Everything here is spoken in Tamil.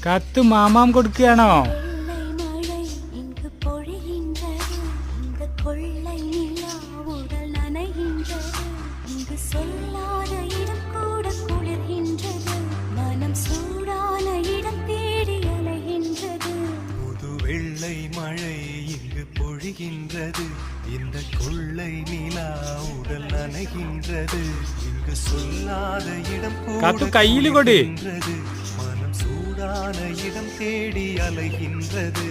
കത്ത് മാമാം കൊടുക്കുകയാണോ? வெள்ளை மழை இங்கு பொழிகின்றது, இந்த கொள்ளை நிலா உடல் நனைகின்றது. இங்கு சொல்லாத இடம் கத்து கையில் கொடு. மனம் சூடான இடம் தேடி அலைகின்றது.